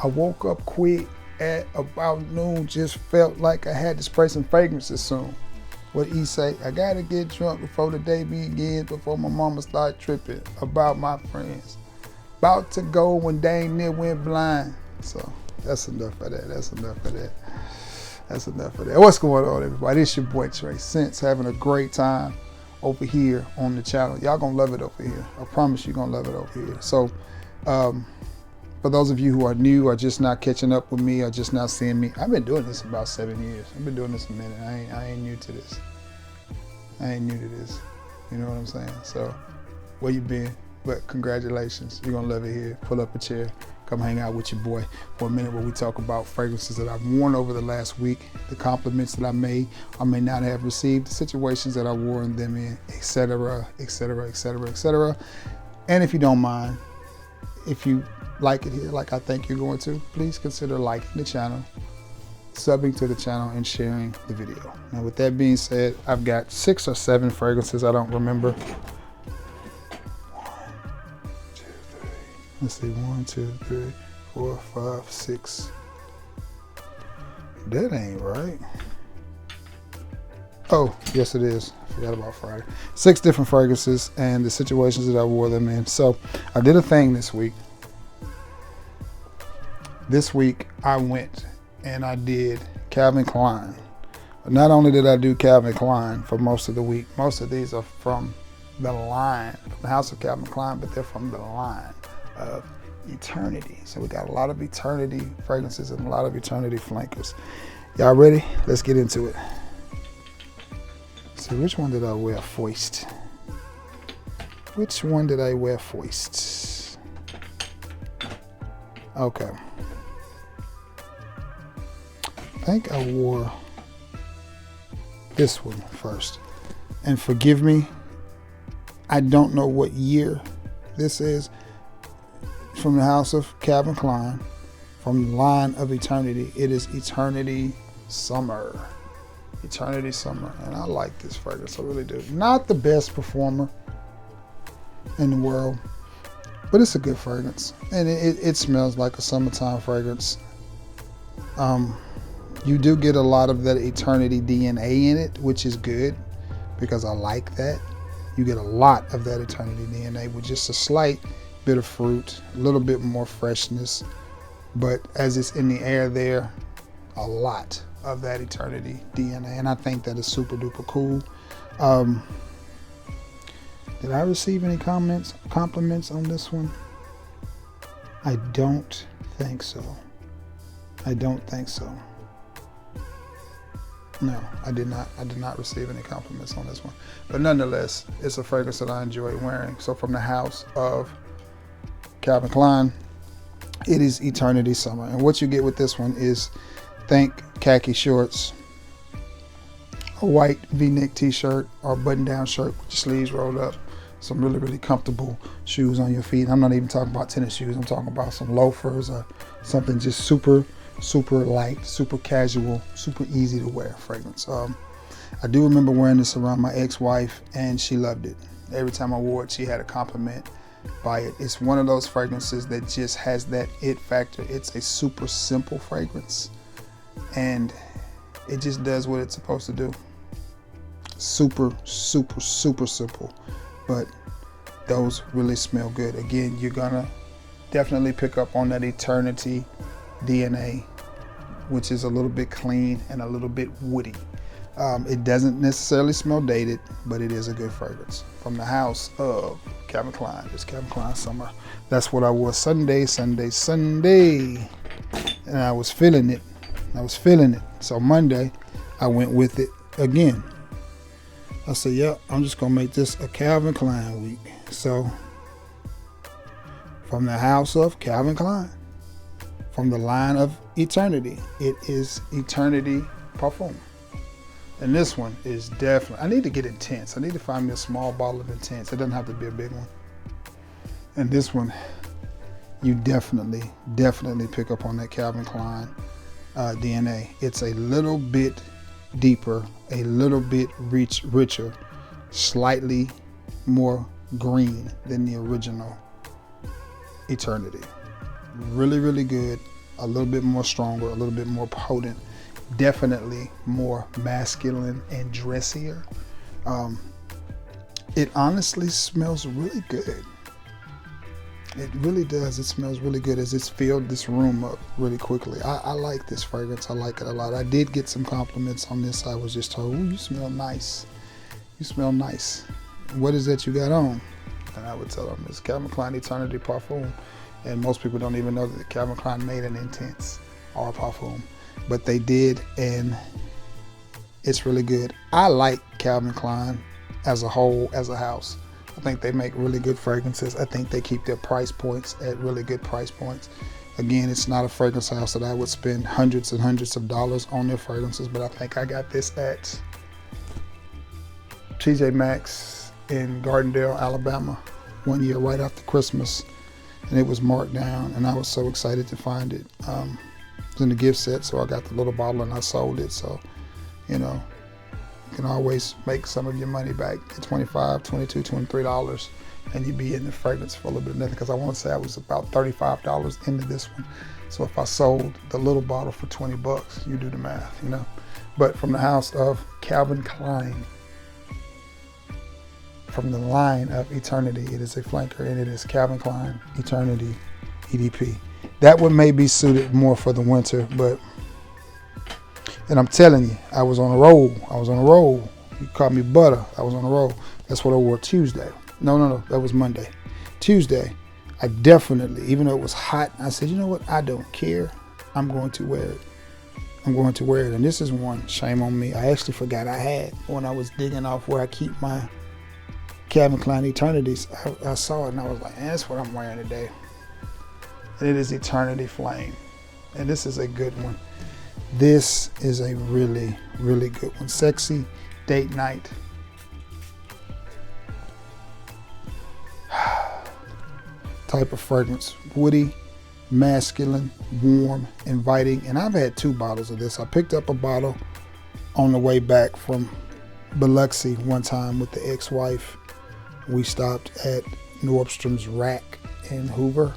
I woke up quick at about noon, just felt like I had to spray some fragrances soon. What he say? I gotta get drunk before the day begins, before my mama start tripping about my friends. About to go when dang near went blind. So that's enough of that. That's enough of that. That's enough of that. What's going on, everybody? It's your boy Trey Sense, having a great time over here on the channel. Y'all gonna love it over here. I promise you're gonna love it over here. So for those of you who are new or just not catching up with me or just not seeing me, I've been doing this about 7 years. I've been doing this a minute. I ain't new to this. I ain't new to this. You know what I'm saying? So where you been? But congratulations. You're gonna love it here. Pull up a chair. Come hang out with your boy for a minute where we talk about fragrances that I've worn over the last week, the compliments that I may or may not have received, the situations that I wore them in, etc., etc., etc., etc. And if you don't mind, if you like it here like I think you're going to, please consider liking the channel, subbing to the channel, and sharing the video. Now with that being said, I've got 6 or 7 fragrances, I don't remember. 1, 2, 3. Let's see, 1, 2, 3, 4, 5, 6. That ain't right. Oh, yes it is. I forgot about Friday. 6 different fragrances and the situations that I wore them in. So I did a thing this week. This week I went and I did Calvin Klein. Not only did I do Calvin Klein for most of the week, most of these are from the line, from the house of Calvin Klein, but they're from the line of Eternity. So we got a lot of Eternity fragrances and a lot of Eternity flankers. Y'all ready? Let's get into it. So which one did I wear first? Which one did I wear first? Okay. I think I wore this one first. And forgive me, I don't know what year this is. From the house of Calvin Klein, from the line of Eternity. It is Eternity Summer. Eternity Summer. And I like this fragrance, I really do. Not the best performer in the world, but it's a good fragrance. And it smells like a summertime fragrance. You do get a lot of that Eternity DNA in it, which is good because I like that. You get a lot of that Eternity DNA with just a slight bit of fruit, a little bit more freshness, but as it's in the air there, a lot of that Eternity DNA, and I think that is super duper cool. Did I receive any compliments on this one? I don't think so. I don't think so. No, I did not receive any compliments on this one. But nonetheless, it's a fragrance that I enjoy wearing. So from the house of Calvin Klein, it is Eternity Summer. And what you get with this one is, think khaki shorts, a white V-neck t-shirt or button-down shirt with your sleeves rolled up, some really, really comfortable shoes on your feet. I'm not even talking about tennis shoes. I'm talking about some loafers or something just super, super light, super casual, super easy to wear fragrance. I do remember wearing this around my ex-wife and she loved it. Every time I wore it, she had a compliment by it. It's one of those fragrances that just has that it factor. It's a super simple fragrance and it just does what it's supposed to do. Super, super, super simple, but those really smell good. Again, you're gonna definitely pick up on that Eternity DNA, which is a little bit clean and a little bit woody. It doesn't necessarily smell dated, but it is a good fragrance from the house of Calvin Klein. It's Calvin Klein Summer. That's what I wore Sunday, and I was feeling it. So Monday, I went with it again. I said, yep, I'm just gonna make this a Calvin Klein week. So from the house of Calvin Klein, from the line of Eternity, it is Eternity Parfum. And this one is definitely, I need to get Intense. I need to find me a small bottle of Intense. It doesn't have to be a big one. And this one, you definitely pick up on that Calvin Klein DNA. It's a little bit deeper, a little bit richer, slightly more green than the original Eternity. Really, really good. a little bit more stronger, a little bit more potent, definitely more masculine and dressier. It honestly smells really good. It really does. It smells really good as it's filled this room up really quickly. I like this fragrance. I like it a lot. I did get some compliments on this. I was just told, "Ooh, you smell nice. You smell nice. What is that you got on?" And I would tell them, it's Calvin Klein Eternity Parfum. And most people don't even know that Calvin Klein made an Intense or Parfum. But they did, and it's really good. I like Calvin Klein as a whole, as a house. I think they make really good fragrances. I think they keep their price points at really good price points. Again, it's not a fragrance house that I would spend hundreds and hundreds of dollars on their fragrances, but I think I got this at TJ Maxx in Gardendale, Alabama, one year right after Christmas, and it was marked down, and I was so excited to find it. It was in the gift set, so I got the little bottle and I sold it. So, you know, you can always make some of your money back at $25, $22, $23, and you'd be in the fragrance for a little bit of nothing, because I want to say I was about $35 into this one. So if I sold the little bottle for $20, you do the math, you know. But from the house of Calvin Klein, from the line of Eternity, it is a flanker, and it is Calvin Klein Eternity EDP. That one may be suited more for the winter, but, and I'm telling you, I was on a roll. I was on a roll. You called me butter. I was on a roll. That's what I wore Tuesday. No, that was Monday. Tuesday, I definitely, even though it was hot, I said, you know what? I don't care. I'm going to wear it. I'm going to wear it. And this is one, shame on me, I actually forgot I had when I was digging off where I keep my Calvin Klein Eternities. I saw it and I was like, that's what I'm wearing today. And it is Eternity Flame. And this is a good one. This is a really, really good one. Sexy date night. Type of fragrance. Woody, masculine, warm, inviting. And I've had 2 bottles of this. I picked up a bottle on the way back from Biloxi one time with the ex-wife. We stopped at Nordstrom's Rack in Hoover.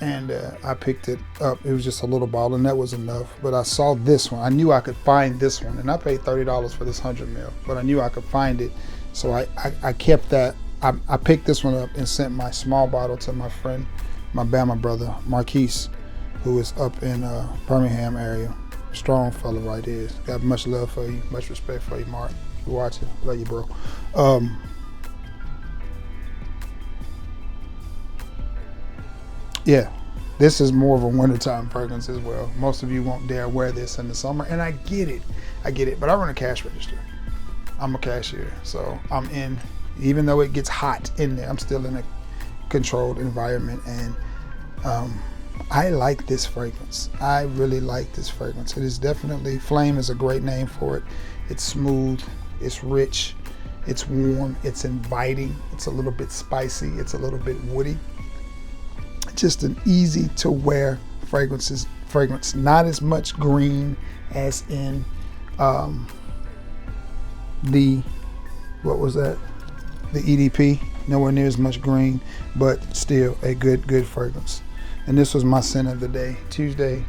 And I picked it up. It was just a little bottle, and that was enough. But I saw this one. I knew I could find this one, and I paid $30 for this 100 ml. But I knew I could find it, so I kept that. I picked this one up and sent my small bottle to my friend, my Bama brother, Marquise, who is up in Birmingham area. Strong fella right there. Got much love for you, much respect for you, Mark. If you're watching, love you, bro. Yeah, this is more of a wintertime fragrance as well. Most of you won't dare wear this in the summer, and I get it, but I run a cash register. I'm a cashier, so I'm in, even though it gets hot in there, I'm still in a controlled environment, and I like this fragrance. I really like this fragrance. It is definitely, Flame is a great name for it. It's smooth, it's rich, it's warm, it's inviting, it's a little bit spicy, it's a little bit woody. Just an easy to wear fragrance. Not as much green as in the EDP. Nowhere near as much green, but still a good fragrance. And this was my scent of the day. Tuesday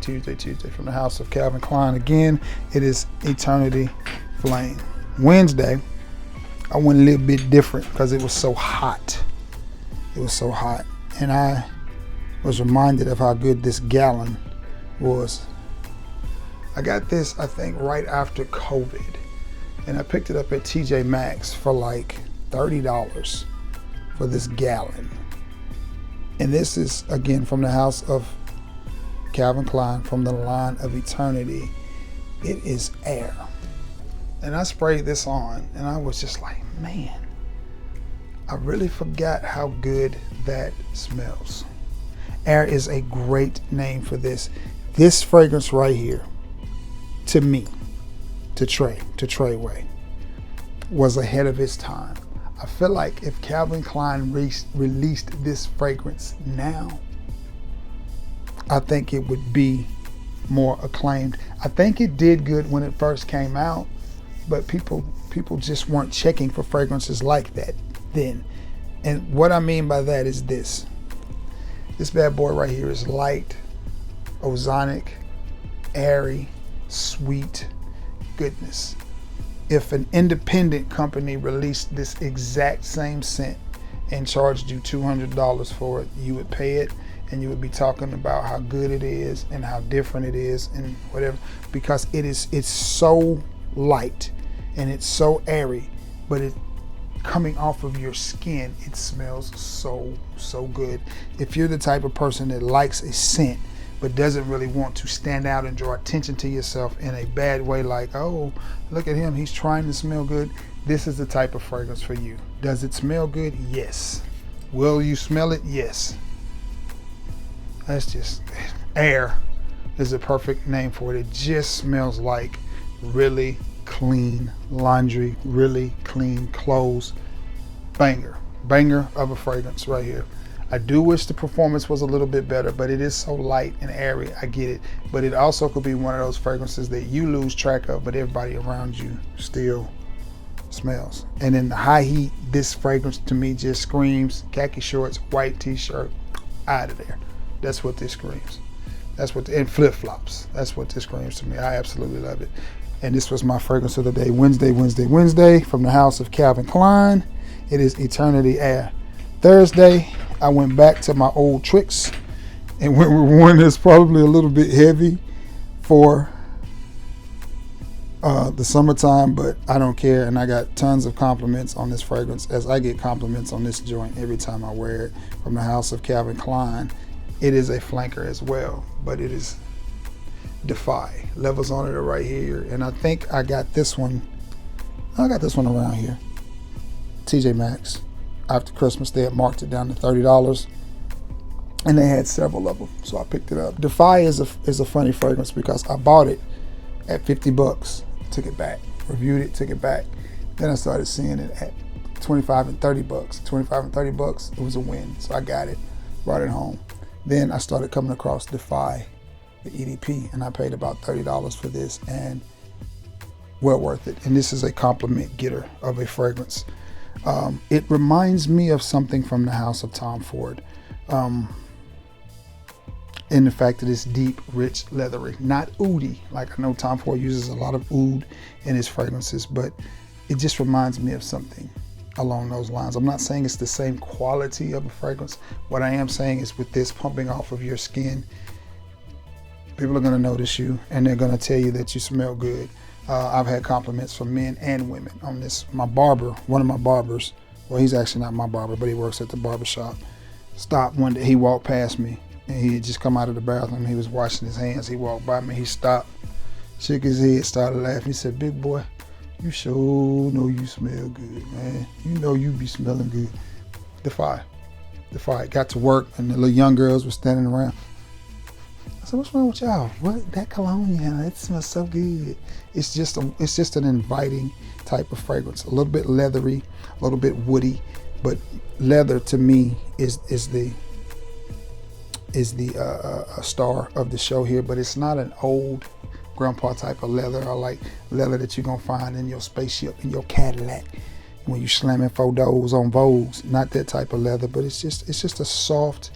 from the house of Calvin Klein. Again, it is Eternity Flame. Wednesday, I went a little bit different because it was so hot. And I was reminded of how good this gallon was. I got this, I think, right after COVID, and I picked it up at TJ Maxx for like $30 for this gallon. And this is, again, from the house of Calvin Klein, from the line of Eternity. It is Air. And I sprayed this on, and I was just like, man, I really forgot how good that smells. Air is a great name for this. This fragrance right here, to me, to Treyway, was ahead of its time. I feel like if Calvin Klein released this fragrance now, I think it would be more acclaimed. I think it did good when it first came out, but people just weren't checking for fragrances like that then. And what I mean by that is this. This bad boy right here is light, ozonic, airy, sweet goodness. If an independent company released this exact same scent and charged you $200 for it, you would pay it, and you would be talking about how good it is and how different it is and whatever, because it's so light and it's so airy, but it coming off of your skin, it smells so good. If you're the type of person that likes a scent but doesn't really want to stand out and draw attention to yourself in a bad way, like, oh, look at him, he's trying to smell good, this is the type of fragrance for you. Does it smell good? Yes. Will you smell it? Yes. That's just, air is a perfect name for it. It just smells like really clean laundry, really clean clothes. Banger of a fragrance right here. I do wish the performance was a little bit better, but it is so light and airy. I get it. But it also could be one of those fragrances that you lose track of, but everybody around you still smells. And in the high heat, this fragrance to me just screams khaki shorts, white t-shirt, out of there. That's what this screams. That's what, and flip-flops. That's what this screams to me. I absolutely love it. And this was my fragrance of the day, Wednesday, from the house of Calvin Klein. It is Eternity Air. Thursday, I went back to my old tricks and went with one that's probably a little bit heavy for the summertime, but I don't care. And I got tons of compliments on this fragrance, as I get compliments on this joint every time I wear it, from the house of Calvin Klein. It is a flanker as well, but it is Defi. Levels on it are right here. And I think I got this one around here. TJ Maxx. After Christmas, they had marked it down to $30, and they had several of them, so I picked it up. Defi is a funny fragrance because I bought it at $50, took it back, reviewed it, took it back. Then I started seeing it at $25 and $30. $25 and $30, it was a win, so I got it, brought it home. Then I started coming across Defi, the EDP, and I paid about $30 for this, and well worth it. And this is a compliment getter of a fragrance. It reminds me of something from the house of Tom Ford, in the fact that it's deep, rich, leathery, not oody. Like, I know Tom Ford uses a lot of oud in his fragrances, but it just reminds me of something along those lines. I'm not saying it's the same quality of a fragrance. What I am saying is, with this pumping off of your skin, people are going to notice you, and they're going to tell you that you smell good. I've had compliments from men and women on this. My barber, one of my barbers, well, he's actually not my barber, but he works at the barber shop, stopped one day. He walked past me, and he had just come out of the bathroom. He was washing his hands. He walked by me. He stopped, shook his head, started laughing. He said, "Big boy, you sure know you smell good, man. You know you be smelling good." Defi. Got to work, and the little young girls were standing around. I said, "What's wrong with y'all? What, that cologne, yeah, it smells so good." It's just an inviting type of fragrance. A little bit leathery, a little bit woody, but leather to me is the star of the show here. But it's not an old grandpa type of leather, or like leather that you're gonna find in your spaceship, in your Cadillac, when you slamming photos on Vogues. Not that type of leather, but it's just a soft,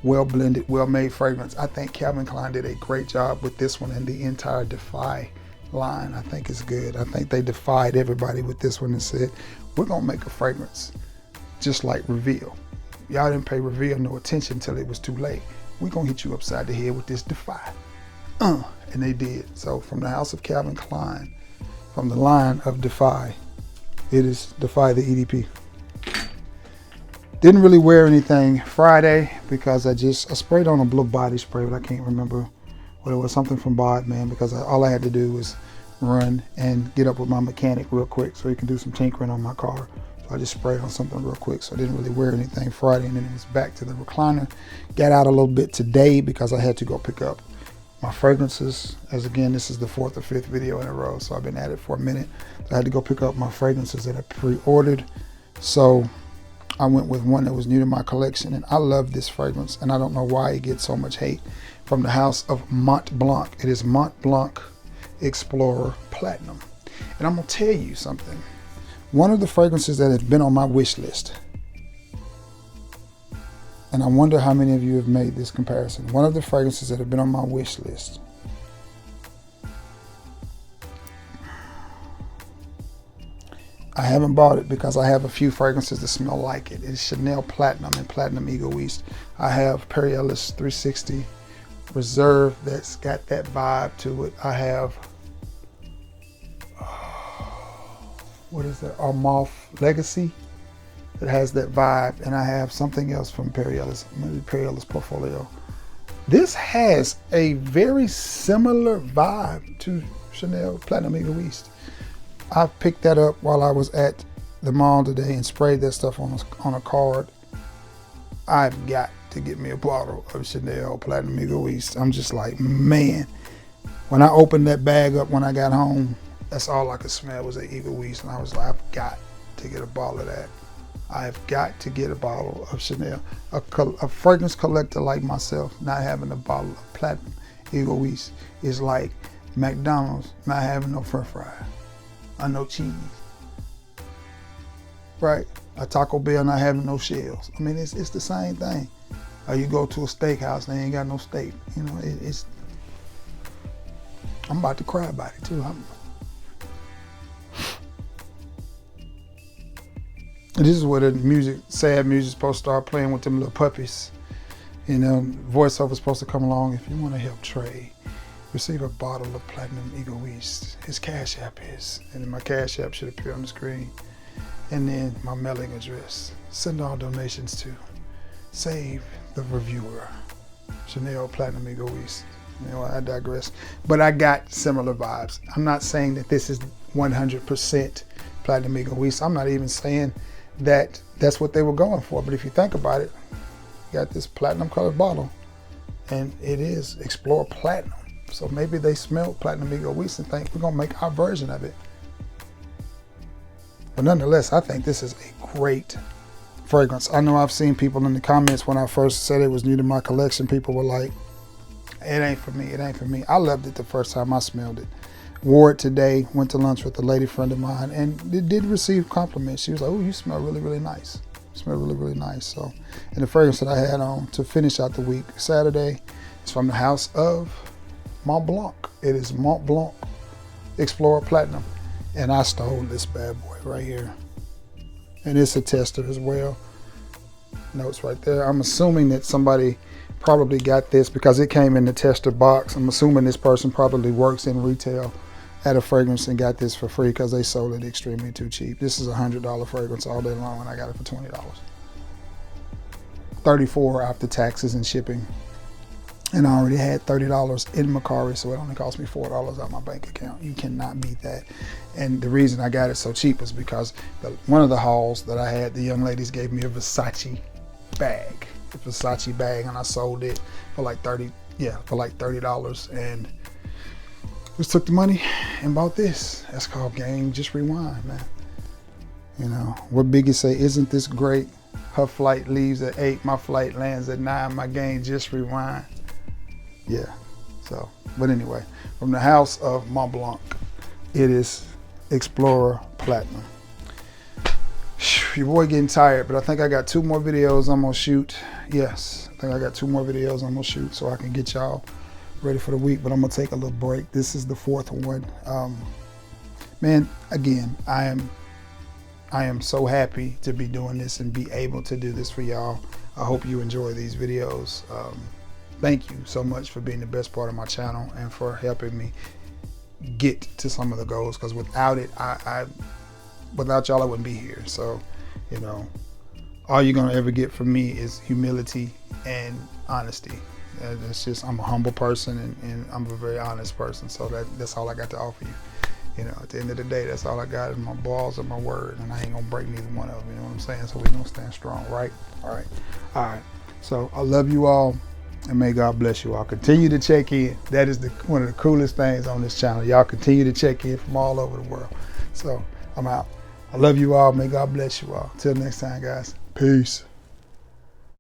well blended, well made fragrance. I think Calvin Klein did a great job with this one, and the entire Defi line I think is good. I think they defied everybody with this one and said, we're gonna make a fragrance just like Reveal. Y'all didn't pay Reveal no attention until it was too late. We're gonna hit you upside the head with this Defi. And they did. So from the house of Calvin Klein, from the line of Defi, it is Defi the EDP. Didn't really wear anything Friday because I sprayed on a blue body spray, but I can't remember what it was. Something from Bod, man, because all I had to do was run and get up with my mechanic real quick so he can do some tinkering on my car. So I just sprayed on something real quick, so I didn't really wear anything Friday, and then it was back to the recliner. Got out a little bit today because I had to go pick up my fragrances, as again, this is the 4th or 5th video in a row, so I've been at it for a minute. So I had to go pick up my fragrances that I pre-ordered. So I went with one that was new to my collection, and I love this fragrance, and I don't know why it gets so much hate. From the house of Mont Blanc. It is Mont Blanc Explorer Platinum. And I'm gonna tell you something. One of the fragrances that has been on my wish list And I wonder how many of you have made this comparison. One of the fragrances that have been on my wish list. I haven't bought it because I have a few fragrances that smell like it. It's Chanel Platinum and Platinum Egoist. I have Perseum 360 Reserve that's got that vibe to it. I have, what is that? Armaf Legacy that has that vibe. And I have something else from Perseum's, maybe Perseum's portfolio. This has a very similar vibe to Chanel Platinum Egoist. I picked that up while I was at the mall today and sprayed that stuff on a card. I've got to get me a bottle of Chanel Platinum Egoist. I'm just like, man. When I opened that bag up when I got home, that's all I could smell was the Egoist. And I was like, I've got to get a bottle of that. I've got to get a bottle of Chanel. A fragrance collector like myself, not having a bottle of Platinum Egoist is like McDonald's not having no french fry. Or no cheese, right? A Taco Bell not having no shells. I mean, it's the same thing. Or you go to a steakhouse and they ain't got no steak. You know, it's. I'm about to cry about it too. This is where the sad music's supposed to start playing with them little puppies. You know, voiceover's supposed to come along. If you want to help Trey receive a bottle of Platinum Egoist. His Cash App is, and my Cash App should appear on the screen. And then my mailing address. Send all donations to Save the Reviewer. Chanel Platinum Egoist. You know, I digress. But I got similar vibes. I'm not saying that this is 100% Platinum Egoist. I'm not even saying that that's what they were going for. But if you think about it, you got this platinum colored bottle, and it is Explore Platinum. So maybe they smelled Platinum Egoist and think we're gonna make our version of it. But nonetheless, I think this is a great fragrance. I know I've seen people in the comments when I first said it was new to my collection, people were like, it ain't for me, it ain't for me. I loved it the first time I smelled it. Wore it today, went to lunch with a lady friend of mine, and it did receive compliments. She was like, oh, you smell really, really nice. You smell really, really nice. So, and the fragrance that I had on to finish out the week, Saturday, is from the house of Mont Blanc. It is Mont Blanc Explorer Platinum. And I stole this bad boy right here. And it's a tester as well. Notes right there. I'm assuming that somebody probably got this because it came in the tester box. I'm assuming this person probably works in retail at a fragrance and got this for free because they sold it extremely too cheap. This is a $100 fragrance all day long and I got it for $20. $34 after taxes and shipping. And I already had $30 in Macari, so it only cost me $4 out of my bank account. You cannot beat that. And the reason I got it so cheap is because one of the hauls that I had, the young ladies gave me a Versace bag. A Versace bag, and I sold it for like $30, and just took the money and bought this. That's called Game Just Rewind, man. You know, what Biggie say, isn't this great? Her flight leaves at 8, my flight lands at 9, my game just rewind. Yeah, so, but anyway, from the house of Mont Blanc, it is Explorer Platinum. Your boy getting tired, but I think I got 2 more videos I'm gonna shoot. Yes, I think I got 2 more videos I'm gonna shoot so I can get y'all ready for the week, but I'm gonna take a little break. This is the 4th one. Man, again, I am so happy to be doing this and be able to do this for y'all. I hope you enjoy these videos. Thank you so much for being the best part of my channel and for helping me get to some of the goals, because without it, without y'all, I wouldn't be here. So, you know, all you're gonna ever get from me is humility and honesty. It's just, I'm a humble person and I'm a very honest person. So that's all I got to offer you. You know, at the end of the day, that's all I got is my balls and my word, and I ain't gonna break neither one of them. You know what I'm saying? So we're gonna stand strong, right? All right. So I love you all, and may God bless you all. Continue to check in. That is one of the coolest things on this channel. Y'all continue to check in from all over the world. So I'm out. I love you all. May God bless you all. Till next time, guys. Peace.